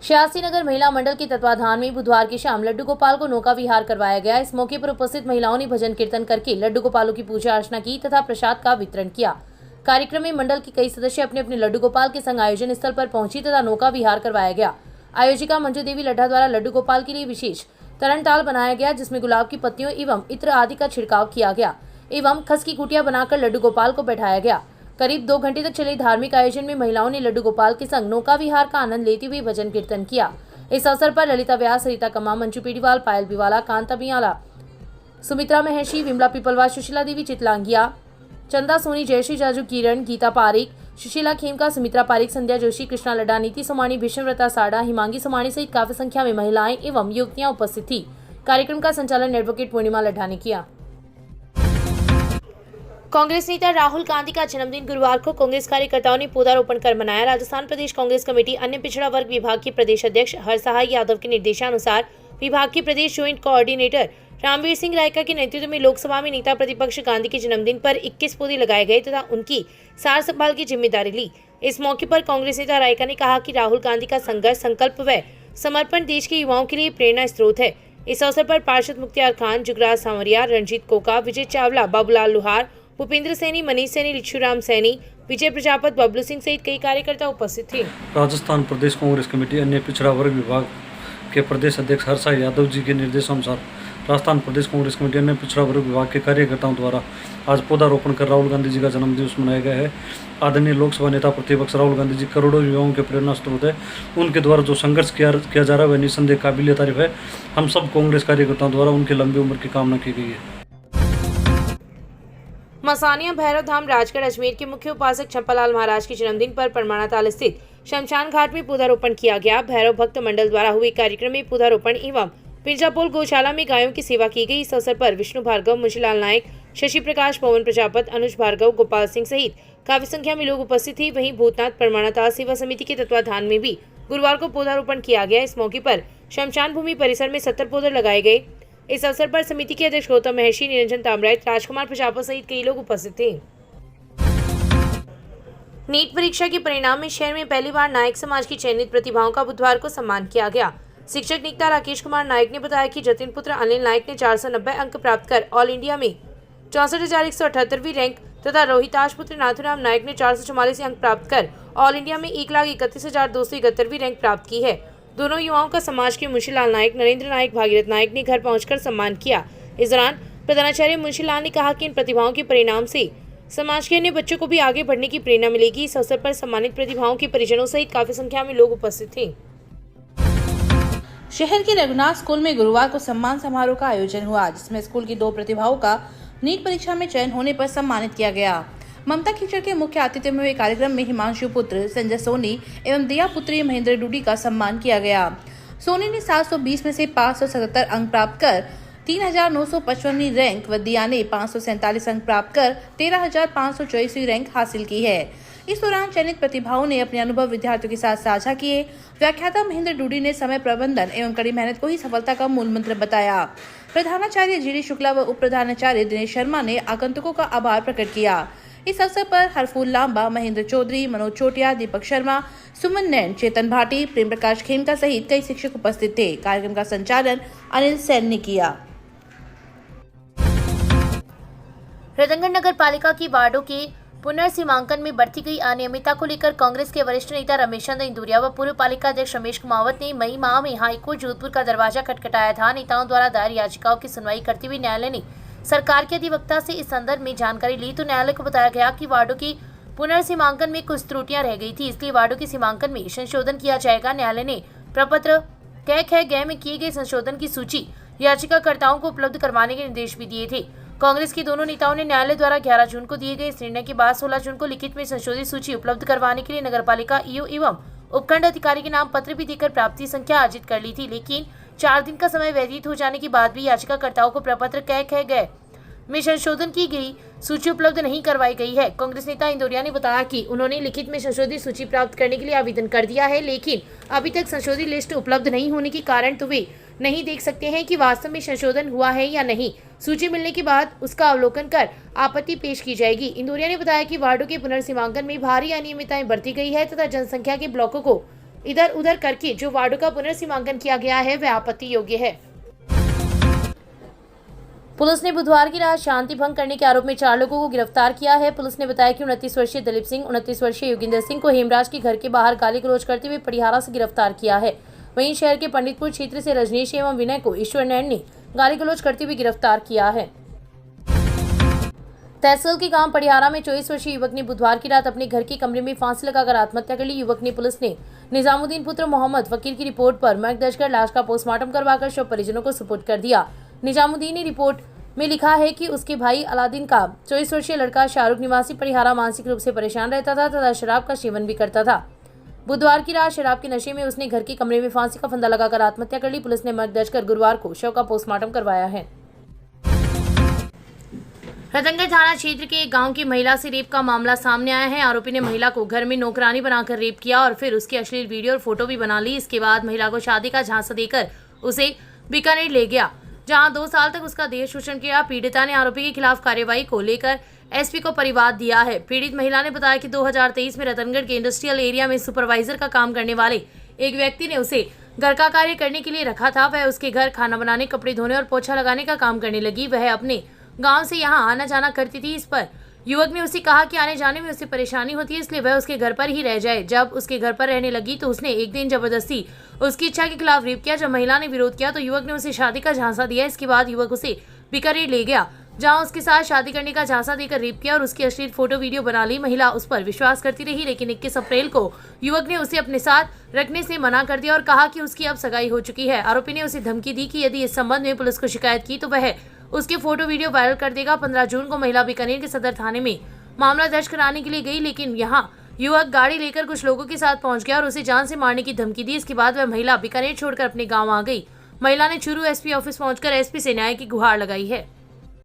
श्यासी नगर महिला मंडल के तत्वाधान में बुधवार की शाम लड्डू गोपाल को नौका विहार करवाया गया। इस मौके पर उपस्थित महिलाओं ने भजन कीर्तन करके लड्डू गोपालों की पूजा अर्चना की तथा प्रसाद का वितरण किया। कार्यक्रम में मंडल के कई सदस्य अपने अपने लड्डू गोपाल के संग आयोजन स्थल पर पहुंची तथा नौका विहार करवाया गया। आयोजिका मंजू देवी लड्ढा द्वारा लड्डू गोपाल के लिए विशेष तरणताल बनाया गया, जिसमें गुलाब की पत्तियों एवं इत्र आदि का छिड़काव किया गया एवं खस की कुटिया बनाकर लड्डू गोपाल को बैठाया गया। करीब 2 घंटे तक चले धार्मिक आयोजन में महिलाओं ने लड्डू गोपाल के संग नौका विहार का आनंद लेते हुए भजन कीर्तन किया। इस अवसर पर ललिता व्यास, रीता कम्मा, मंजू पीडीवाल, पायल बिवाला, कांता बियाला, सुमित्रा महेशी, विमला पिपलवा, सुशीला देवी चितलांगिया, चंदा सोनी, जयश्री जाजू, किरण, गीता पारिक, सुशीला खेमका, सुमित्रा पारिक, संध्या जोशी, कृष्णा लड्डा, नीति सोमानी, भीष्मव्रता साडा, हिमांगी सोमानी सहित काफी संख्या में महिलाएं एवं युवतियां उपस्थित थी। कार्यक्रम का संचालन एडवोकेट पूर्णिमा लड्ढा ने किया। कांग्रेस नेता राहुल गांधी का जन्मदिन गुरुवार को कांग्रेस कार्यकर्ताओं ने पौधारोपण कर मनाया। राजस्थान प्रदेश कांग्रेस कमेटी अन्य पिछड़ा वर्ग विभाग के प्रदेश अध्यक्ष हरसहाय यादव के निर्देशानुसार विभाग के प्रदेश ज्वाइंट कोऑर्डिनेटर रामवीर सिंह रायका के नेतृत्व में लोकसभा में नेता प्रतिपक्ष गांधी के जन्मदिन पर 21 पौधे लगाए गए तथा उनकी सार संभाल की जिम्मेदारी ली। इस मौके पर कांग्रेस नेता रायका ने कहा कि राहुल गांधी का संघर्ष, संकल्प व समर्पण देश के युवाओं के लिए प्रेरणा स्रोत है। इस अवसर पर पार्षद मुख्तियार खान, जुगराज सांवरिया, रणजीत कोका, विजय चावला, बाबूलाल लोहार, भूपेंद्र सैनी, मनीष सैनी, लिच्छूराम सैनी, विजय प्रजापत, बबलू सिंह सहित कई कार्यकर्ता उपस्थित थे। राजस्थान प्रदेश कांग्रेस कमेटी अन्य पिछड़ा वर्ग विभाग के प्रदेश अध्यक्ष हरसहाय यादव जी के निर्देशानुसार राजस्थान प्रदेश कांग्रेस कमेटी अन्य पिछड़ा वर्ग विभाग के कार्यकर्ताओं द्वारा आज पौधारोपण कर राहुल गांधी जी का जन्म दिवस मनाया गया है। आदरणीय लोकसभा नेता प्रतिपक्ष राहुल गांधी जी करोड़ों युवाओं के प्रेरणा स्रोत है। उनके द्वारा जो संघर्ष किया जा रहा है वह निसंदेह काबिल तारीफ है। हम सब कांग्रेस कार्यकर्ताओं द्वारा उनकी लंबी उम्र की कामना की गई है। मसानिया भैरव धाम राजगढ़ अजमेर के मुख्य उपासक चंपालाल महाराज के जन्मदिन पर परमाणाताल स्थित शमशान घाट में पौधारोपण किया गया। भैरव भक्त मंडल द्वारा हुए कार्यक्रम में पौधारोपण एवं पिंजापोल गौशाला में गायों की सेवा की गई। इस अवसर पर विष्णु भार्गव, मुंशीलाल नायक, शशि प्रकाश, पवन प्रजापत, अनुज भार्गव, गोपाल सिंह सहित काफी संख्या में लोग उपस्थित थे। वहीं भूतनाथ परमाणाताल सेवा समिति के तत्वाधान में भी गुरुवार को पौधारोपण किया गया। इस मौके पर शमशान भूमि परिसर में 70 पौधे लगाए गए। इस अवसर पर समिति के अध्यक्ष गौतम महेशी, निरंजन तामराइत, राजकुमार प्रजापत सहित कई लोग उपस्थित थे। नीट परीक्षा के परिणाम में शहर में पहली बार नायक समाज की चयनित प्रतिभाओं का बुधवार को सम्मान किया गया। शिक्षक निकता राकेश कुमार नायक ने बताया कि जतिन पुत्र अनिल नायक ने 490 अंक प्राप्त कर ऑल इंडिया में 64,178वीं रैंक तथा रोहिताश पुत्र नाथुराम नायक ने 444 अंक प्राप्त कर ऑल इंडिया में 1,31,271वीं रैंक प्राप्त की है। दोनों युवाओं का समाज के मुंशीलाल नायक, नरेंद्र नायक, भागीरथ नायक ने घर पहुंचकर सम्मान किया। इस दौरान प्रधानाचार्य मुंशीलाल ने कहा कि इन प्रतिभाओं के परिणाम से समाज के अन्य बच्चों को भी आगे बढ़ने की प्रेरणा मिलेगी। इस अवसर पर सम्मानित प्रतिभाओं के परिजनों सहित काफी संख्या में लोग उपस्थित थे। शहर के रघुनाथ स्कूल में गुरुवार को सम्मान समारोह का आयोजन हुआ, जिसमें स्कूल की 2 प्रतिभाओं का नीट परीक्षा में चयन होने पर सम्मानित किया गया। ममता कीचड़ के मुख्य आतिथ्य में हुए कार्यक्रम में हिमांशु पुत्र संजय सोनी एवं दिया पुत्री महेंद्र डूडी का सम्मान किया गया। सोनी ने 720 में से 577 अंक प्राप्त कर 3,955वीं रैंक व दिया ने 547 अंक प्राप्त कर 13,524वीं रैंक हासिल की है। इस दौरान चयनित प्रतिभाओं ने अपने अनुभव विद्यार्थियों के साथ साझा किए। व्याख्याता महेंद्र डूडी ने समय प्रबंधन एवं कड़ी मेहनत को ही सफलता का मूल मंत्र बताया। प्रधानाचार्य जीडी शुक्ला व उप प्रधानाचार्य दिनेश शर्मा ने आगंतुकों का आभार प्रकट किया। इस अवसर पर हरफूल लांबा, महेंद्र चौधरी, मनोज चोटिया, दीपक शर्मा, सुमन नैन, चेतन भाटी, प्रेम प्रकाश खेमका सहित कई शिक्षक उपस्थित थे। कार्यक्रम का संचालन अनिल सेन ने किया। रतनगढ़ नगर पालिका की वार्डों के पुनर्सीमांकन में बढ़ती गई अनियमितता को लेकर कांग्रेस के वरिष्ठ नेता रमेश चंद्र इंदुरिया व पूर्व पालिका अध्यक्ष रमेश कुमावत ने मई माह में हाईकोर्ट जोधपुर का दरवाजा खटखटाया था। नेताओं द्वारा दायर याचिकाओं की सुनवाई करते हुए न्यायालय ने सरकार के अधिवक्ता से इस संदर्भ में जानकारी ली तो न्यायालय को बताया गया कि वार्डों की पुनर्सीमांकन में कुछ त्रुटियां रह गई थी, इसलिए वार्डों के सीमांकन में संशोधन किया जाएगा। न्यायालय ने प्रपत्र क में किए गए संशोधन की सूची याचिकाकर्ताओं को उपलब्ध करवाने के निर्देश भी दिए थे। कांग्रेस के दोनों नेताओं ने न्यायालय द्वारा 11 जून को दिए गए इस निर्णय के बाद 16 जून को लिखित में संशोधित सूची उपलब्ध करवाने के लिए नगरपालिका ईओ एवं उपखंड अधिकारी के नाम पत्र भी देकर प्राप्ति संख्या अर्जित कर ली थी, लेकिन 4 दिन का समय व्यतीत हो जाने के बाद भी याचिकाकर्ताओं को प्रपत्र क में संशोधन की गई सूची उपलब्ध नहीं करवाई गई है। कांग्रेस नेता इंदौरिया ने बताया कि उन्होंने लिखित में संशोधित सूची प्राप्त करने के लिए आवेदन कर दिया है, लेकिन अभी तक संशोधित लिस्ट उपलब्ध नहीं होने के कारण तो वे नहीं देख सकते हैं कि वास्तव में संशोधन हुआ है या नहीं। सूची मिलने के बाद उसका अवलोकन कर आपत्ति पेश की जाएगी। इंदौरिया ने बताया कि वार्डों के पुनर्सीमांकन में भारी अनियमितताएं बरती गई है तथा जनसंख्या के ब्लॉकों को इधर उधर करके जो वार्डों का पुनर्सीमांकन किया गया है वह आपत्ति योग्य है। पुलिस ने बुधवार की रात शांति भंग करने के आरोप में 4 लोगों को गिरफ्तार किया है। पुलिस ने बताया कि 29 वर्षीय दलीप सिंह, 29 वर्षीय योगिंदर सिंह को हेमराज के घर के बाहर गाली गलौज करते हुए पटियाला से गिरफ्तार किया है। वहीं शहर के पंडितपुर क्षेत्र से रजनीश एवं विनय को ईश्वर नैन ने गाली गलौज करते हुए गिरफ्तार किया है। तहसील के गांव पटियाला में 24 वर्षीय युवक ने बुधवार की रात अपने घर के कमरे में फांसी लगाकर आत्महत्या कर ली। युवक ने पुलिस ने निजामुद्दीन पुत्र मोहम्मद फकीर की रिपोर्ट पर मर्ग दर्ज कर लाश का पोस्टमार्टम करवाकर शव परिजनों को सुपुर्द कर दिया। निजामुद्दीन ने रिपोर्ट में लिखा है कि उसके भाई अलादीन का 24 वर्षीय लड़का शाहरुख निवासी पटियाला मानसिक रूप से परेशान रहता था तथा शराब का सेवन भी करता था। बुधवार की रात शराब के नशे में उसने घर के कमरे में फांसी का फंदा लगाकर आत्महत्या कर ली। पुलिस ने मर्ग दर्ज कर गुरुवार को शव का पोस्टमार्टम करवाया है। रतनगढ़ थाना क्षेत्र के एक गांव की महिला से रेप का मामला सामने आया है। आरोपी ने महिला को घर में नौकरानी बनाकर रेप किया और फिर उसकी अश्लील वीडियो और फोटो भी बना ली। इसके बाद महिला को शादी का झांसा देकर उसे बीकानेर ले गया, जहां 2 साल तक उसका देह शोषण किया। पीड़िता ने आरोपी के खिलाफ कार्रवाई को लेकर एसपी को परिवाद दिया है। पीड़ित महिला ने बताया कि 2023 में रतनगढ़ के इंडस्ट्रियल एरिया में सुपरवाइजर का काम करने वाले एक व्यक्ति ने उसे घर का कार्य करने के लिए रखा था। वह उसके घर खाना बनाने, कपड़े धोने और पोछा लगाने का काम करने लगी। वह अपने गांव से यहां आना जाना करती थी। इस पर युवक ने उसे कहा कि आने जाने में उसे परेशानी होती है, इसलिए वह उसके घर पर ही रह जाए। जब उसके घर पर रहने लगी तो उसने एक दिन जबरदस्ती उसकी इच्छा के खिलाफ रेप किया। जब महिला ने विरोध किया तो युवक ने उसे शादी का झांसा दिया। इसके बाद युवक उसे बीकानेर ले गया, जहां उसके साथ शादी करने का झांसा देकर रेप किया और उसकी अश्लील फोटो वीडियो बना ली। महिला उस पर विश्वास करती रही, लेकिन 21 अप्रैल को युवक ने उसे अपने साथ रखने से मना कर दिया और कहा कि उसकी अब सगाई हो चुकी है। आरोपी ने उसे धमकी दी कि यदि इस संबंध में पुलिस को शिकायत की तो वह उसके फोटो वीडियो वायरल कर देगा। 15 जून को महिला बीकानेर के सदर थाने में मामला दर्ज कराने के लिए गई, लेकिन यहां युवक गाड़ी लेकर कुछ लोगों के साथ पहुंच गया और उसे जान से मारने की धमकी दी। इसके बाद वह महिला बीकानेर छोड़कर अपने गांव आ गई। महिला ने चूरू एसपी ऑफिस पहुंचकर एसपी से न्याय की गुहार लगाई है।